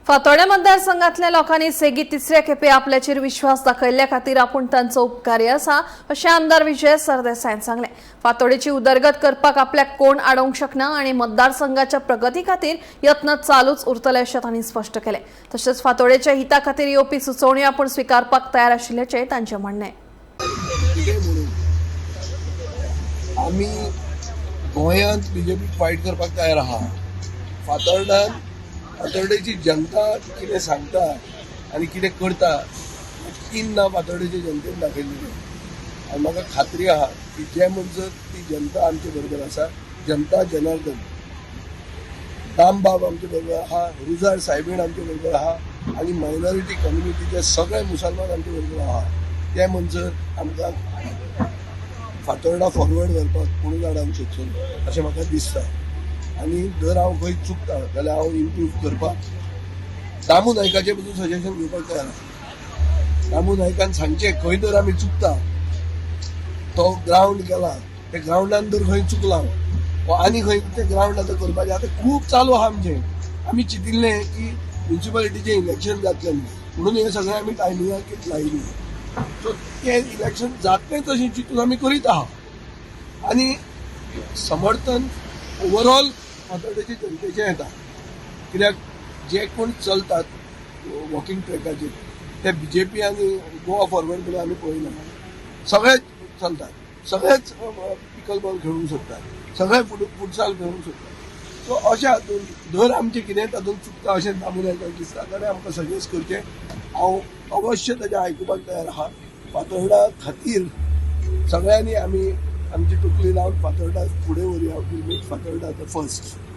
फातोर्डे मतदारसंघातल्या लोकांनी सेगीत तिसऱ्या खेपे आपल्याचेर विश्वास दाखयल्ल्या खातीर आपूण तांचो उपकारी आसा अशें आमदार विजय सरदेसाईन सांगलें। फातोर्डेची उदरगत करपाक आपल्याक कोण आडोवंक शकना आनी मतदारसंघाच्या प्रगती खातीर यत्न चालूच उरतले अशें तांणी स्पश्ट केलें। तशेंच फातोर्डेच्या हिता खातीर येवपी सुचोवण्यो आपूण स्विकारपाक तयार आशिल्ल्याचें तांचें म्हणणें। आमी गोंयांत बीजेपी फायट करपाक तयार आहा। फातोर्डेची जनता कितें सांगता आनी कितें करता तीन फातोर्डेच्या जनतेन दाखयलेली आनी म्हाका खात्री आहा की जे म्हणसर ती जनता आमचे बरोबर आसा। जनता जनार्दन दामबाब आमचे बरोबर आहा, रुजार सायबीण आमचे बरोबर आहा आनी मायनॉरिटी कम्युनिटीचे सगळे मुसलमान आमचे बरोबर आहा। ते म्हणसर आमकां फातोर्डा फॉरवर्ड करपाक कोणूच आडावंक शकचो अशें म्हाका दिसता। आनी जर हांव खंय चुकता जाल्यार हांव इम्प्रूव करपाक दामू नायकाचे बसून सजेशन घेवपाक तयार आसा। दामू नायकान सांगचे खंय जर आमी चुकता तो ग्रावंड गेला त्या ग्रावंडान जर खंय चुकला आनी खंय ते ग्रावंड आतां करपाचें आतां खूब चालू आहा आमचें। आमी चिंतिल्लें की म्युनिसिपालिटीचें इलेक्शन जातलें म्हणून हे सगळें आमी टायमिंगाक लायिल्ली। सो तें इलेक्शन जातलें तशें चिंतून आमी करीत आहा आनी समर्थन ओवरऑल फातोर्डेच्या जनतेचें येता। कित्याक जे कोण चलतात वॉकिंग ट्रॅकाचेर ते बीजेपी आनी गोवा फॉरवर्ड म्हणून आमी पळयना। सगळेच चलतात, सगळेच पिकल बॉल खेळूंक सोदतात, सगळे फुटसाल खेळूंक सोदतात। सो अशें हातून जर आमचें कितें तातूंत चुकता अशें दामू नायकाक दिसता जाल्यार आमकां सजेस्ट करचें। हांव अवश्य ताचें आयकुपाक तयार आहा। फातोर्डा खातीर सगळ्यांनी आमी आमची तकली लावन फातोर्डा फुडें व्हरया। Will make Fatorda the first.